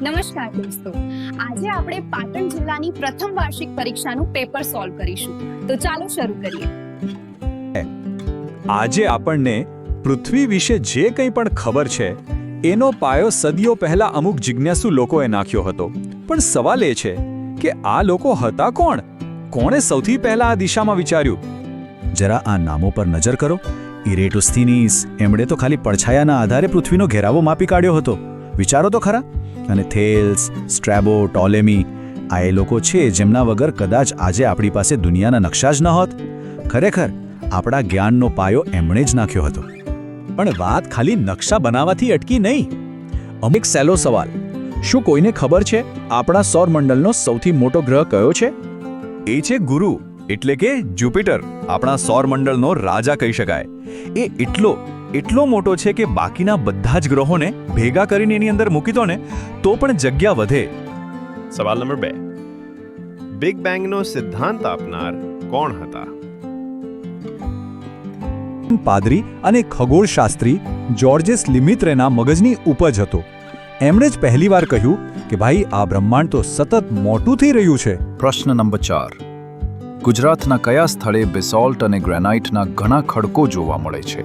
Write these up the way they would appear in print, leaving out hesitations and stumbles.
નમસ્કાર દોસ્તો, આજે આપણે પાટણ જિલ્લાની પ્રથમ વાર્ષિક પરીક્ષાનું પેપર સોલ્વ કરીશું. તો ચાલો શરૂ કરીએ. આજે આપણને પૃથ્વી વિશે જે કંઈ પણ ખબર છે એનો પાયો સદીઓ પહેલા અમુક જિજ્ઞાસુ લોકોએ નાખ્યો હતો. પણ સવાલ એ છે કે આ લોકો હતા કોણ? કોણે સૌથી પહેલા આ દિશામાં વિચાર્યું? જરા આ નામો પર નજર કરો. ઇરેટોસ્થિનીસ, એમણે તો ખાલી પડછાયાના આધારે પૃથ્વીનો ઘેરાવો માપી કાઢ્યો હતો. વિચારો તો ખરા. અને થેલ્સ, સ્ટ્રેબો, ટોલેમી, આ એ લોકો છે જેમના વગર કદાચ આજે આપણી પાસે દુનિયાના નકશા જ ન હોત. ખરેખર આપણા જ્ઞાનનો પાયો એમણે જ નાખ્યો હતો. પણ વાત ખાલી નકશા બનાવવાથી અટકી નહીં. અમુક સહેલો સવાલ: શું કોઈને ખબર છે આપણા સૌરમંડળનો સૌથી મોટો ગ્રહ કયો છે? એ છે ગુરુ, એટલે કે જુપિટર. આપણા સૌરમંડળનો રાજા કહી શકાય. એ એટલો મોટો છે કે બાકીના બધા જ ગ્રહોને ભેગા કરીને એની અંદર મૂકી દો ને તો પણ જગ્યા વધે. સવાલ નંબર 2. બિગ બેંગનો સિદ્ધાંત આપનાર કોણ હતા? પાદરી અને ખગોળશાસ્ત્રી જોર્જેસ લિમિત્રેના મગજની ઉપજ હતો. એમણે જ પહેલીવાર કહ્યું કે ભાઈ, આ બ્રહ્માંડ તો સતત મોટું થઈ રહ્યું છે. પ્રશ્ન નંબર 4. ગુજરાતના કયા સ્થળે બેસોલ્ટ અને ગ્રેનાઇટના ઘણા ખડકો જોવા મળે છે?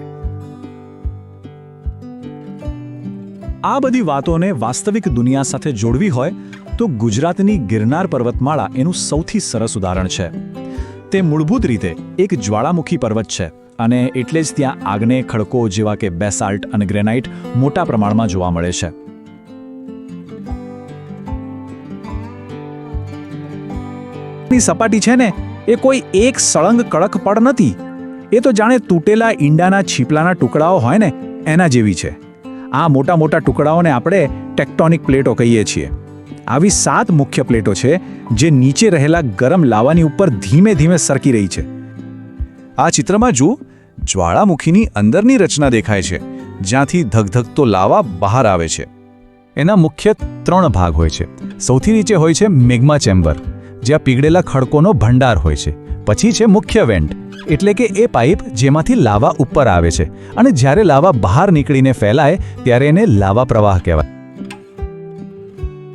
આ બધી વાતોને વાસ્તવિક દુનિયા સાથે જોડવી હોય તો ગુજરાતની ગિરનાર પર્વતમાળા એનું સૌથી સરસ ઉદાહરણ છે. તે મૂળભૂત રીતે એક જ્વાળામુખી પર્વત છે અને એટલે જ ત્યાં આગ્નેય ખડકો જેવા કે બેસાલ્ટ અને ગ્રેનાઇટ મોટા પ્રમાણમાં જોવા મળે છે. ની સપાટી છે ને, એ કોઈ એક સળંગ કડક પડ નથી. એ તો જાણે તૂટેલા ઈંડાના છીપલાના ટુકડાઓ હોય ને એના જેવી છે. આ મોટા મોટા ટુકડાઓને આપણે ટેક્ટોનિક પ્લેટો કહીએ છીએ. આવી 7 મુખ્ય પ્લેટો છે જે નીચે રહેલા ગરમ લાવાની ઉપર ધીમે ધીમે સરકી રહી છે. આ ચિત્રમાં જુઓ, જ્વાળામુખીની અંદરની રચના દેખાય છે, જ્યાંથી ધગધગતો લાવા બહાર આવે છે. એના મુખ્ય 3 ભાગ હોય છે. સૌથી નીચે હોય છે મેગ્મા ચેમ્બર, જ્યાં પીગળેલા ખડકોનો ભંડાર હોય છે. પછી છે મુખ્ય વેન્ટ, એટલે કે એ પાઇપ જેમાંથી લાવા ઉપર આવે છે અને જ્યારે લાવા બહાર નીકળીને ફેલાય ત્યારે એને લાવા પ્રવાહ કહેવાય.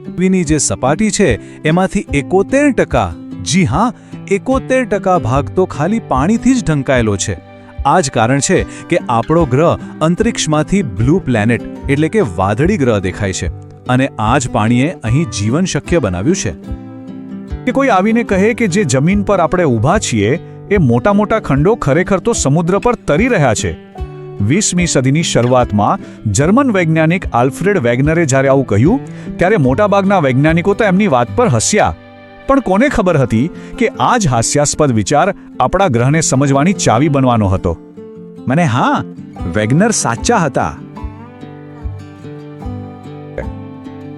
પૃથ્વીની જે સપાટી છે એમાંથી 71%, જી હા 71% ભાગ તો ખાલી પાણીથી જ ઢંકાયેલો છે. આ જ કારણ છે કે આપણો ગ્રહ અંતરિક્ષમાંથી બ્લુ પ્લેનેટ એટલે કે વાદળી ગ્રહ દેખાય છે. અને આ જ પાણીએ અહીં જીવન શક્ય બનાવ્યું છે. કે કોઈ આવીને કહે કે જે જમીન પર આપણે ઊભા છીએ એ મોટા મોટા ખંડો ખરેખર તો સમુદ્ર પર તરી રહ્યા છે. 20મી સદીની શરૂઆતમાં જર્મન વૈજ્ઞાનિક આલ્ફ્રેડ વેગનરે જ્યારે આવું કહ્યું ત્યારે મોટાભાગના વૈજ્ઞાનિકો તો એમની વાત પર હસ્યા. પણ કોને ખબર હતી કે આ જ હાસ્યાસ્પદ વિચાર આપણા ગ્રહને સમજવાની ચાવી બનવાનો હતો. મને હા, વેગનર સાચા હતા.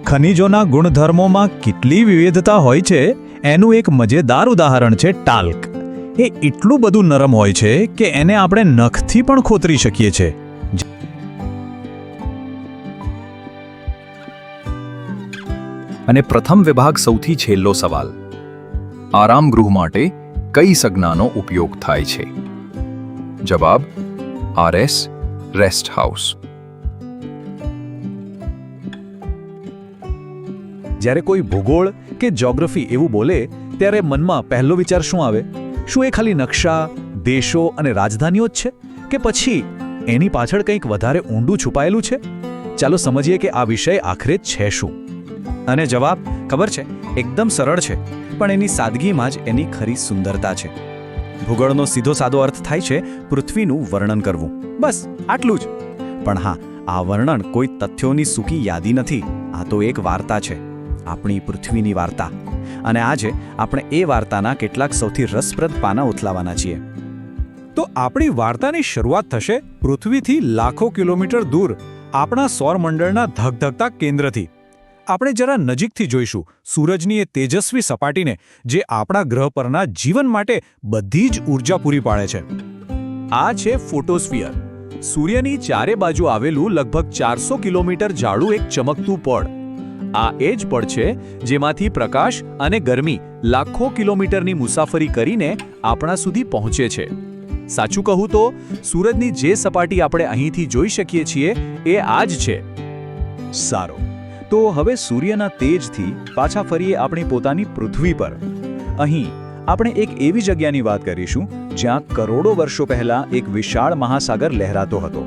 ખનિજોના ગુણધર્મોમાં કેટલી વિવિધતા હોય છે એનું એક મજેદાર ઉદાહરણ છે ટાલ્ક. એ એટલું બધું નરમ હોય છે કે એને આપણે નખથી પણ ખોતરી શકીએ છીએ. અને પ્રથમ વિભાગ સૌથી છેલ્લો સવાલ: આરામ ગૃહ માટે કઈ સંજ્ઞાનો ઉપયોગ થાય છે? જવાબ: RS, રેસ્ટ હાઉસ. જ્યારે કોઈ ભૂગોળ કે જ્યોગ્રાફી એવું બોલે ત્યારે મનમાં પહેલો વિચાર શું આવે? શું એ ખાલી નકશા, દેશો અને રાજધાનીઓ જ છે કે પછી એની પાછળ કંઈક વધારે ઊંડું છુપાયેલું છે? ચાલો સમજીએ કે આ વિષય આખરે છે શું. અને જવાબ ખબર છે, એકદમ સરળ છે, પણ એની સાદગીમાં જ એની ખરી સુંદરતા છે. ભૂગોળનો સીધો સાદો અર્થ થાય છે પૃથ્વીનું વર્ણન કરવું. બસ આટલું જ. પણ હા, આ વર્ણન કોઈ તથ્યોની સૂકી યાદી નથી. આ તો એક વાર્તા છે, આપણી પૃથ્વીની વાર્તા. અને આજે આપણે એ વાર્તાના કેટલાક સૌથી રસપ્રદ પાના ઉથલાવાના છીએ. તો આપણી વાર્તાની શરૂઆત થશે પૃથ્વીથી લાખો કિલોમીટર દૂર આપણા સૌરમંડળના ધગધગતા કેન્દ્રથી. આપણે જરા નજીકથી જોઈશું સૂરજની એ તેજસ્વી સપાટીને જે આપણા ગ્રહ પરના જીવન માટે બધી જ ઊર્જા પૂરી પાડે છે. આ છે ફોટોસ્ફિયર, સૂર્યની ચારે બાજુ આવેલું લગભગ 400 કિલોમીટર જાડું એક ચમકતું પડ. આ એ જ પડ છે જેમાંથી પ્રકાશ અને ગરમી લાખો કિલોમીટરની મુસાફરી કરીને આપણા સુધી પહોંચે છે. સાચું કહું તો સૂરજની જે સપાટી આપણે અહીંથી જોઈ શકીએ છીએ એ આ જ છે. સારું, તો હવે સૂર્યના તેજથી પાછા ફરીએ આપણી પોતાની પૃથ્વી પર. અહીં આપણે એક એવી જગ્યાની વાત કરીશું જ્યાં કરોડો વર્ષો પહેલા એક વિશાળ મહાસાગર લહેરાતો હતો.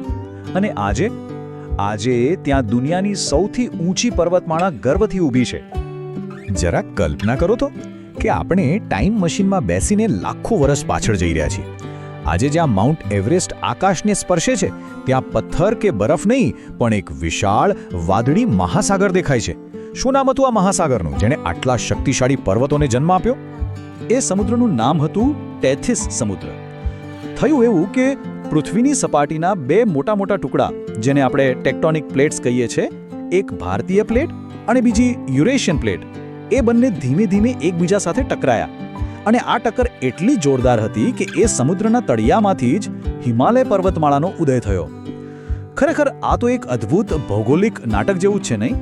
અને આજે ત્યાં દુનિયાની સૌથી ઊંચી પર્વતમાળા ગર્વથી ઊભી છે. જરા કલ્પના કરો તો કે આપણે ટાઈમ મશીનમાં બેસીને લાખો વર્ષ પાછળ જઈ રહ્યા છીએ. આજે જ્યાં માઉન્ટ એવરેસ્ટ આકાશને સ્પર્શે છે ત્યાં પથ્થર કે બરફ નહીં પણ એક વિશાળ વાદળી મહાસાગર દેખાય છે. શું નામ હતું આ મહાસાગરનું જેણે આટલા શક્તિશાળી પર્વતોને જન્મ આપ્યો? એ સમુદ્રનું નામ હતું ટેથિસ સમુદ્ર. થયું એવું કે પૃથ્વીની સપાટીના બે મોટા મોટા ટુકડા, જેને આપણે ટેક્ટોનિક પ્લેટ્સ કહીએ છીએ, એક ભારતીય પ્લેટ અને બીજી યુરેશિયન પ્લેટ, એ બંને ધીમે ધીમે એકબીજા સાથે ટકરાયા. અને આ ટક્કર એટલી જોરદાર હતી કે એ સમુદ્રના તળિયામાંથી જ હિમાલય પર્વતમાળાનો ઉદય થયો. ખરેખર આ તો એક અદ્ભુત ભૌગોલિક નાટક જેવું જ છે, નહીં?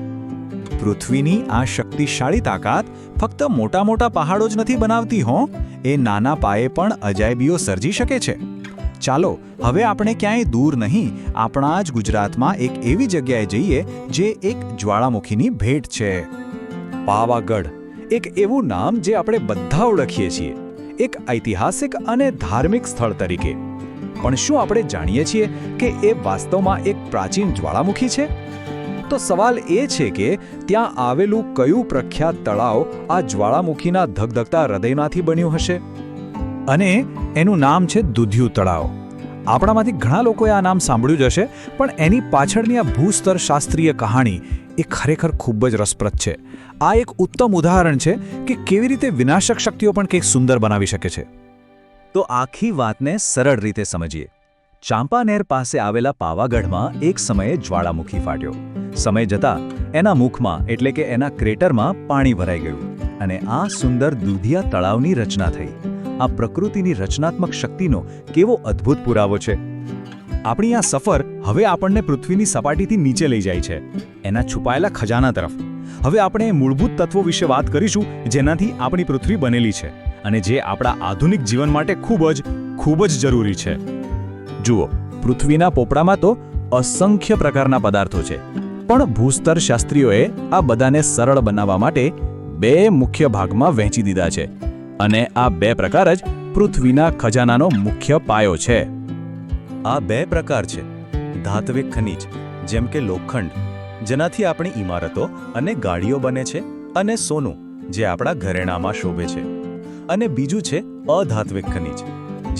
પૃથ્વીની આ શક્તિશાળી તાકાત ફક્ત મોટા મોટા પહાડો જ નથી બનાવતી હો, એ નાના પાયે પણ અજાયબીઓ સર્જી શકે છે. ચાલો હવે આપણે ક્યાંય દૂર નહીં, આપણા જ ગુજરાતમાં એક એવી જગ્યાએ જઈએ જે એક જ્વાળામુખીની ભેટ છે. પાવાગઢ, એક એવું નામ જે આપણે બધા ઓળખીએ છીએ, એક ઐતિહાસિક અને ધાર્મિક સ્થળ તરીકે. પણ શું આપણે જાણીએ છીએ કે એ વાસ્તવમાં એક પ્રાચીન જ્વાળામુખી છે? તો સવાલ એ છે કે ત્યાં આવેલું કયું પ્રખ્યાત તળાવ આ જ્વાળામુખીના ધગધગતા હૃદયમાંથી બન્યું હશે? અને એનું નામ છે દુધિયું તળાવ. આપણામાંથી ઘણા લોકોએ આ નામ સાંભળ્યું જ હશે, પણ એની પાછળની આ ભૂસ્તર શાસ્ત્રીય કહાણી એ ખરેખર ખૂબ જ રસપ્રદ છે. આ એક ઉત્તમ ઉદાહરણ છે કે કેવી રીતે વિનાશક શક્તિઓ પણ કંઈક સુંદર બનાવી શકે છે. તો આખી વાતને સરળ રીતે સમજીએ. ચાંપાનેર પાસે આવેલા પાવાગઢમાં એક સમયે જ્વાળામુખી ફાટ્યો. સમય જતાં એના મુખમાં એટલે કે એના ક્રેટરમાં પાણી ભરાઈ ગયું અને આ સુંદર દૂધિયા તળાવની રચના થઈ. આ પ્રકૃતિની રચનાત્મક શક્તિનો કેવો અદ્ભુત પુરાવો છે. આપણી આ સફર હવે આપણને પૃથ્વીની સપાટીથી નીચે લઈ જાય છે, એના છુપાયેલા ખજાના તરફ. હવે આપણે મૂળભૂત તત્વો વિશે વાત કરીશું જેનાથી આપણી પૃથ્વી બનેલી છે અને જે આપણા આધુનિક જીવન માટે ખૂબ જ જરૂરી છે. જુઓ, પૃથ્વીના પોપડામાં તો અસંખ્ય પ્રકારના પદાર્થો છે, પણ ભૂસ્તર શાસ્ત્રીઓએ આ બધાને સરળ બનાવવા માટે બે મુખ્ય ભાગમાં વહેંચી દીધા છે. અને આ બે પ્રકાર જ પૃથ્વીના ખજાનાનો મુખ્ય પાયો છે. આ બે પ્રકાર છે ધાત્વિક ખનિજ, જેમ કે લોખંડ, જેનાથી આપણી ઇમારતો અને ગાડીઓ બને છે, અને સોનું, જે આપણા ઘરેણામાં શોભે છે. અને બીજું છે અધાત્વિક ખનિજ,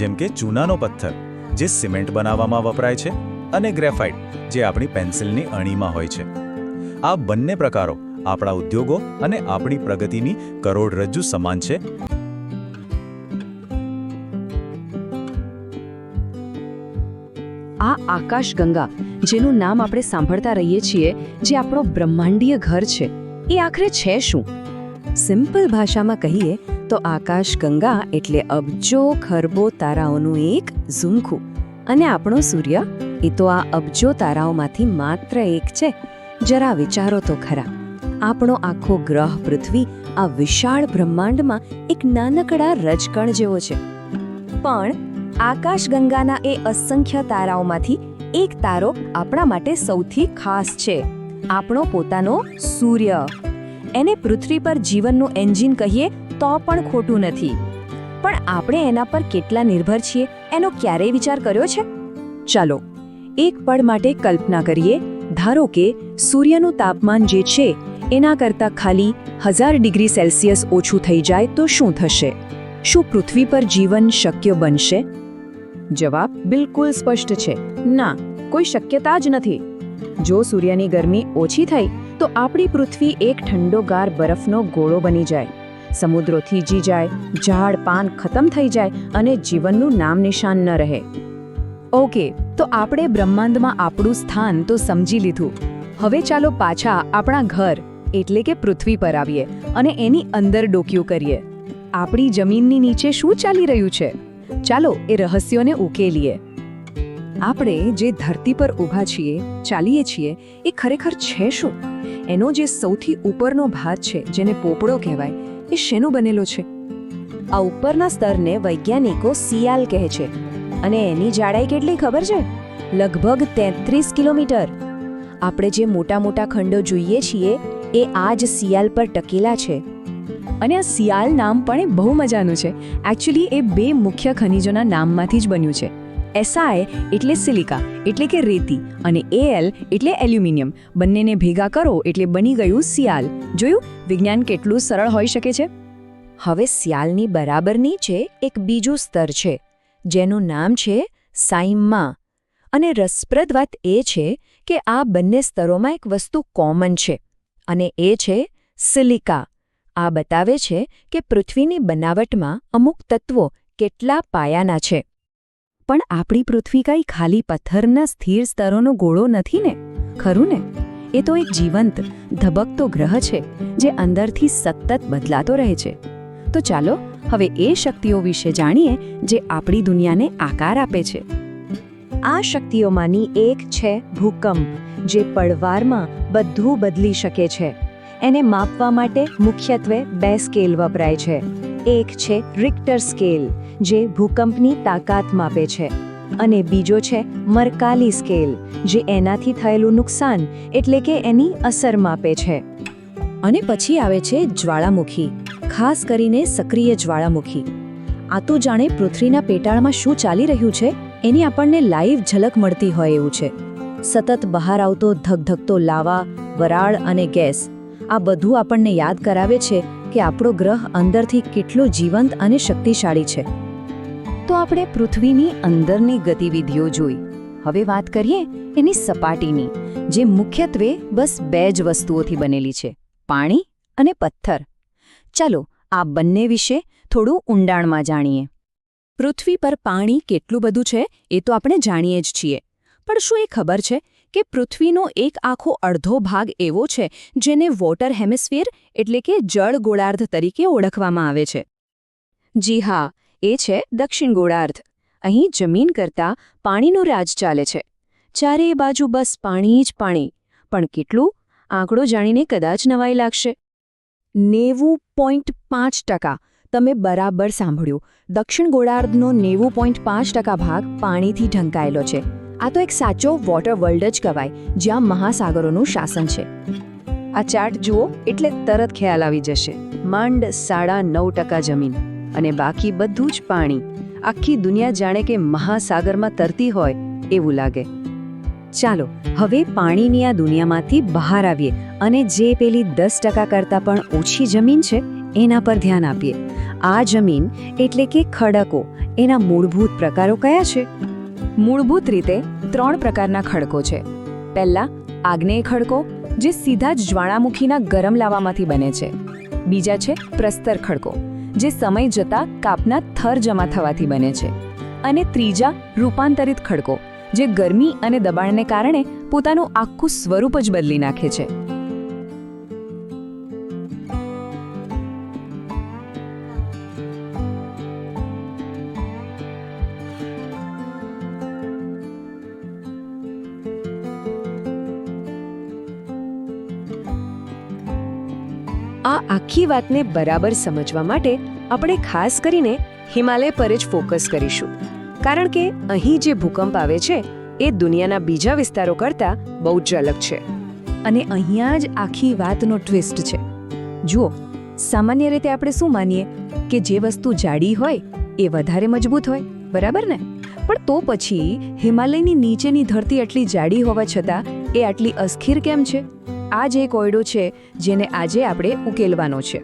જેમ કે ચૂનાનો પથ્થર, જે સિમેન્ટ બનાવવામાં વપરાય છે, અને ગ્રેફાઇટ, જે આપણી પેન્સિલની અણીમાં હોય છે. આ બંને પ્રકારો આપણા ઉદ્યોગો અને આપણી પ્રગતિની કરોડરજ્જુ સમાન છે. આ આકાશગંગા, જેનું નામ આપણે સાંભળતા રહીએ છીએ, જે આપણો બ્રહ્માંડીય ઘર છે, એ આખરે છે શું? સિમ્પલ ભાષામાં કહીએ તો આકાશગંગા એટલે અબજો ખરબો તારાઓનું એક ઝુમખું. અને આપણો સૂર્ય એ તો આ અબજો તારાઓમાંથી માત્ર એક છે. જરા વિચારો તો ખરા, આપણો આખો ગ્રહ પૃથ્વી આ વિશાળ બ્રહ્માંડમાં એક નાનકડા રજકણ જેવો છે. પણ આકાશગંગાના એ અસંખ્ય તારાઓમાંથી એક તારો આપણા માટે સૌથી ખાસ છે, આપણો પોતાનો સૂર્ય. એને પૃથ્વી પર જીવનનું એન્જિન કહીએ તો પણ ખોટું નથી. પણ આપણે એના પર કેટલા નિર્ભર છીએ એનો ક્યારેય વિચાર કર્યો છે? ચાલો એક પળ માટે કલ્પના કરીએ. ધારો કે સૂર્યનું તાપમાન જે છે એના કરતાં ખાલી 1000 ડિગ્રી સેલ્સિયસ ઓછું થઈ જાય તો શું થશે? શું પૃથ્વી પર જીવન શક્ય બનશે? જવાબ બિલકુલ સ્પષ્ટ છે, ના, કોઈ શક્યતા જ નથી. જો સૂર્યની ગરમી ઓછી થઈ તો આપણી પૃથ્વી એક ઠંડોગાર બરફનો ગોળો બની જાય, સમુદ્રો થીજી જાય, ઝાડ પાન ખતમ થઈ જાય અને જીવનનું નામ નિશાન ન રહે. ઓકે, તો આપણે બ્રહ્માંડમાં આપણું સ્થાન તો સમજી લીધું. હવે ચાલો પાછા આપણા ઘર એટલે કે પૃથ્વી પર આવીએ અને એની અંદર ડોકિયું કરીએ. આપણી જમીનની નીચે શું ચાલી રહ્યું છે? ચાલો એ રહસ્યોને ઉકેલીએ. આપણે જે ધરતી પર ઊભા છીએ, ચાલીએ છીએ, એ ખરેખર છે શું? એનો જે સૌથી ઉપરનો ભાગ છે, જેને પોપડો કહેવાય, એ શેનો બનેલો છે? આ ઉપરના સ્તરને વૈજ્ઞાનિકો સિયાલ કહે છે. અને એની જાડાઈ કેટલી ખબર છે? લગભગ 33 કિલોમીટર. આપણે જે મોટા મોટા ખંડો જોઈએ છીએ એ આ જ સિયાલ પર ટકેલા છે. અને આ સિયાલ નામ પણ એ બહુ મજાનું છે. એકચ્યુઅલી એ બે મુખ્ય ખનિજોના નામમાંથી જ બન્યું છે. SI એટલે સિલિકા એટલે કે રેતી અને Al એટલે એલ્યુમિનિયમ. બંનેને ભેગા કરો એટલે બની ગયું સિયાલ. જોયું વિજ્ઞાન કેટલું સરળ હોઈ શકે છે. હવે સિયાલની બરાબર નીચે એક બીજું સ્તર છે જેનું નામ છે સાઇમા. અને રસપ્રદ વાત એ છે કે આ બંને સ્તરોમાં એક વસ્તુ કોમન છે અને એ છે સિલિકા. આ બતાવે છે કે પૃથ્વીની બનાવટમાં અમુક તત્વો કેટલા પાયાના છે. પણ આપણી પૃથ્વી કંઈ ખાલી પથ્થરના સ્થિર સ્તરોનો ગોળો નથી ને, ખરું ને? એ તો એક જીવંત ધબકતો ગ્રહ છે જે અંદરથી સતત બદલાતો રહે છે. તો ચાલો હવે એ શક્તિઓ વિશે જાણીએ જે આપણી દુનિયાને આકાર આપે છે. આ શક્તિઓમાંની એક છે ભૂકંપ, જે પળવારમાં બધું બદલી શકે છે. એને માપવા માટે મુખ્યત્વે 2 સ્કેલ વપરાય છે. એક છે રિક્ટર સ્કેલ, જે ભૂકંપની તાકાત માપે છે, અને બીજો છે મર્કાલી સ્કેલ, જે એનાથી થયેલું નુકસાન એટલે કે એની અસર માપે છે. અને પછી આવે છે જ્વાળામુખી, ખાસ કરીને સક્રિય જ્વાળામુખી. આ તો જાણે પૃથ્વીના પેટાળમાં શું ચાલી રહ્યું છે એની આપણને લાઈવ ઝલક મળતી હોય એવું છે. સતત બહાર આવતો ધગધગતો લાવા, વરાળ અને ગેસ, આ બધું આપણને યાદ કરાવે છે કે આપણો ગ્રહ અંદરથી કેટલો જીવંત અને શક્તિશાળી છે. તો આપણે પૃથ્વીની અંદરની ગતિવિધિઓ જોઈ. હવે વાત કરીએ એની સપાટીની, જે મુખ્યત્વે બસ 2 જ વસ્તુઓથી બનેલી છે, પાણી અને પથ્થર. ચાલો આ બંને વિશે થોડું ઊંડાણમાં જાણીએ. પૃથ્વી પર પાણી કેટલું બધું છે એ તો આપણે જાણીએ જ છીએ, પણ શું એ ખબર છે કે પૃથ્વીનો એક આખો અડધો ભાગ એવો છે જેને વોટર હેમિસ્ફિયર એટલે કે જળ ગોળાર્ધ તરીકે ઓળખવામાં આવે છે? જી હા, એ છે દક્ષિણ ગોળાર્ધ. અહીં જમીન કરતાં પાણીનું રાજ ચાલે છે. ચારે બાજુ બસ પાણી જ પાણી. પણ કેટલું? આંકડો જાણીને કદાચ નવાઈ લાગશે. 90.5%. તમે બરાબર સાંભળ્યું. દક્ષિણ ગોળાર્ધનો 90.5% ભાગ પાણીથી ઢંકાયેલો છે. આ તો એક સાચો વોટર વર્લ્ડ જ કહેવાય, જ્યાં મહાસાગરોનું શાસન છે. આ ચાર્ટ જુઓ એટલે તરત ખ્યાલ આવી જશે. માંડ 9.5% જમીન અને બાકી બધું જ પાણી. આખી દુનિયા જાણે કે મહાસાગરમાં તરતી હોય એવું લાગે. ચાલો હવે પાણીની આ દુનિયામાંથી બહાર આવીએ અને જે પેલી 10% કરતાં પણ ઓછી જમીન છે એના પર ધ્યાન આપીએ. આ જમીન એટલે કે ખડકો, એના મૂળભૂત પ્રકારો કયા છે? મૂળભૂત રીતે 3 પ્રકારના ખડકો છે. પહેલા આગ્નેય ખડકો, જે સીધા જ જ્વાળામુખીના ગરમ લાવામાંથી બને છે. બીજા છે પ્રસ્તર ખડકો, જે સમય જતાં કાપના થર જમા થવાથી બને છે. અને ત્રીજા રૂપાંતરિત ખડકો, જે ગરમી અને દબાણને કારણે પોતાનું આખું સ્વરૂપ જ બદલી નાખે છે. આ આખી વાતને બરાબર સમજવા માટે આપણે ખાસ કરીને હિમાલય પર જ ફોકસ કરીશું, કારણ કે અહીં જે ભૂકંપ આવે છે એ દુનિયાના બીજા વિસ્તારો કરતાં બહુ જ અલગ છે. અને અહીંયા જ આખી વાતનો ટ્વિસ્ટ છે. જુઓ, સામાન્ય રીતે આપણે શું માનીએ કે જે વસ્તુ જાડી હોય એ વધારે મજબૂત હોય, બરાબર ને? પણ તો પછી હિમાલયની નીચેની ધરતી આટલી જાડી હોવા છતાં એ આટલી અસ્થિર કેમ છે? આ જ એક ઓયડો છે જેને આજે આપણે ઉકેલવાનો છે.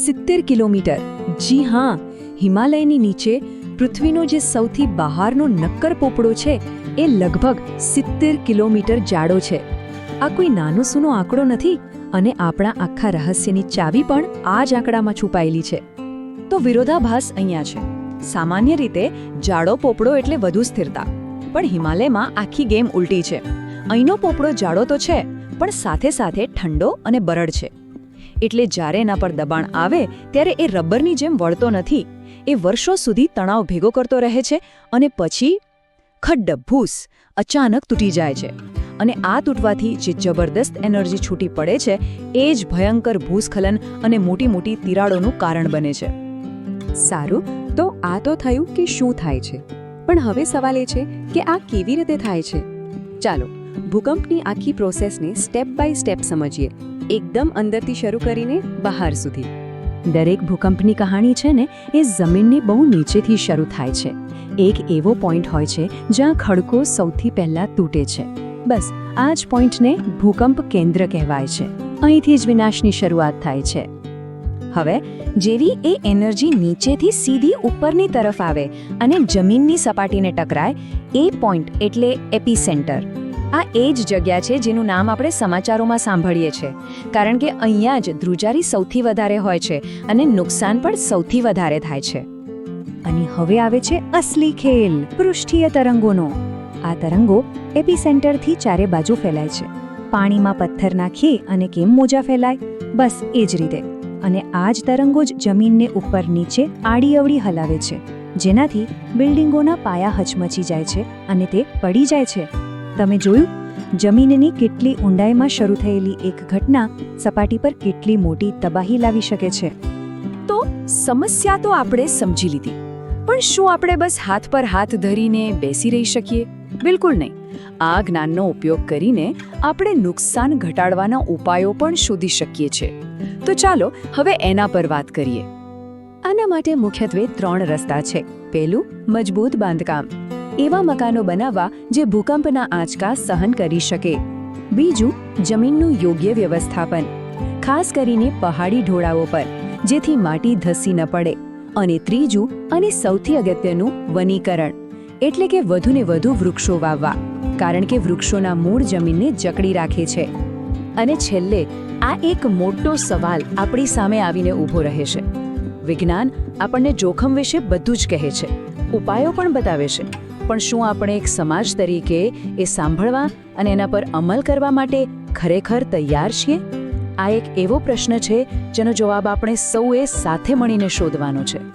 70 કિલોમીટર. જી હા, હિમાલયની નીચે પૃથ્વીનો જે સૌથી બહારનો નક્કર પોપડો છે એ લગભગ 70 કિલોમીટર જાડો છે. આ કોઈ નાનો સૂનો આંકડો નથી, અને આપણા આખા રહસ્યની ચાવી પણ આ જ આંકડામાં છુપાયેલી છે. તો વિરોધાભાસ અહીંયા છે. સામાન્ય રીતે જાડો પોપડો એટલે વધુ સ્થિરતા, પણ હિમાલયમાં આખી ગેમ ઉલટી છે. અહીંનો પોપડો જાડો તો છે, પણ સાથે સાથે ઠંડો અને બરડ છે. એટલે જ્યારે એના પર દબાણ આવે ત્યારે એ રબરની જેમ વળતો નથી. એ વર્ષો સુધી તણાવ ભેગો કરતો રહે છે અને પછી ખડ્ડભૂસ અચાનક તૂટી જાય છે. અને આ તૂટવાથી જે જબરદસ્ત એનર્જી છૂટી પડે છે એ જ ભયંકર ભૂસ્ખલન અને મોટી મોટી તિરાડોનું કારણ બને છે. સારું, તો આ તો થયું કે શું થાય છે, પણ હવે સવાલ એ છે કે આ કેવી રીતે થાય છે. ચાલો ભૂકંપની આખી પ્રોસેસને સ્ટેપ બાય સ્ટેપ સમજીએ. એકદમ અંદરથી શરૂ કરીને બહાર સુધી. દરેક ભૂકંપની કહાણી છે ને એ જમીનની બહુ નીચેથી શરૂ થાય છે. એક એવો પોઈન્ટ હોય છે જ્યાં ખડકો સૌથી પહેલા તૂટે છે. બસ આ જ પોઈન્ટને ભૂકંપ કેન્દ્ર કહેવાય છે. અહીંથી જ વિનાશની શરૂઆત થાય છે. હવે જેવી એ એનર્જી નીચેથી સીધી ઉપરની તરફ આવે અને જમીનની સપાટીને ટકરાય, એ પોઈન્ટ એટલે એપિસેન્ટર. આ એ જ જગ્યા છે જેનું નામ આપણે સમાચારોમાં સાંભળીએ છીએ, કારણ કે અહીંયા જ ધ્રુજારી સૌથી વધારે હોય છે અને નુકસાન પણ સૌથી વધારે થાય છે. અને હવે આવે છે અસલી ખેલ, પૃષ્ઠીય તરંગોનો. આ તરંગો એપિસેન્ટરથી ચારે બાજુ ફેલાય છે. પાણીમાં પથ્થર નાખીએ અને કેમ મોજા ફેલાય, બસ એ જ રીતે. અને આ જ તરંગો જ જમીનને ઉપર નીચે આડી અવળી હલાવે છે, જેનાથી બિલ્ડિંગોના પાયા હચમચી જાય છે અને તે પડી જાય છે. તમે જોયું, જમીનની કેટલી ઊંડાઈમાં શરૂ થયેલી એક ઘટના સપાટી પર કેટલી મોટી તબાહી લાવી શકે છે. તો સમસ્યા તો આપણે સમજી લીધી, પણ શું આપણે બસ હાથ પર હાથ ધરીને બેસી રહી શકીએ? બિલકુલ નહીં. આ જ્ઞાનનો ઉપયોગ કરીને આપણે નુકસાન ઘટાડવાના ઉપાયો પણ શોધી શકીએ છીએ. તો ચાલો હવે એના પર વાત કરીએ. આના માટે મુખ્યત્વે 3 રસ્તા છે. પહેલું, મજબૂત બાંધકામ. એવા મકાનો બનાવવા જે ભૂકંપના આંચકા સહન કરી શકે. બીજું, જમીનનું યોગ્ય વ્યવસ્થાપન, ખાસ કરીને પહાડી ઢોળાવો પર, જેથી માટી ધસી ન પડે. અને ત્રીજું અને સૌથી અગત્યનું, વનીકરણ, એટલે કે વધુને વધુ વૃક્ષો વાવવા, કારણ કે વૃક્ષોના મૂળ જમીનને જકડી રાખે છે. અને છેલ્લે આ એક મોટો સવાલ આપણી સામે આવીને ઊભો રહે છે. વિજ્ઞાન આપણને જોખમ વિશે બધું જ કહે છે, ઉપાયો પણ બતાવે છે, પણ શું આપણે એક સમાજ તરીકે એ સાંભળવા અને એના પર અમલ કરવા માટે ખરેખર તૈયાર છીએ? આ એક એવો પ્રશ્ન છે જેનો જવાબ આપણે સૌએ સાથે મળીને શોધવાનો છે.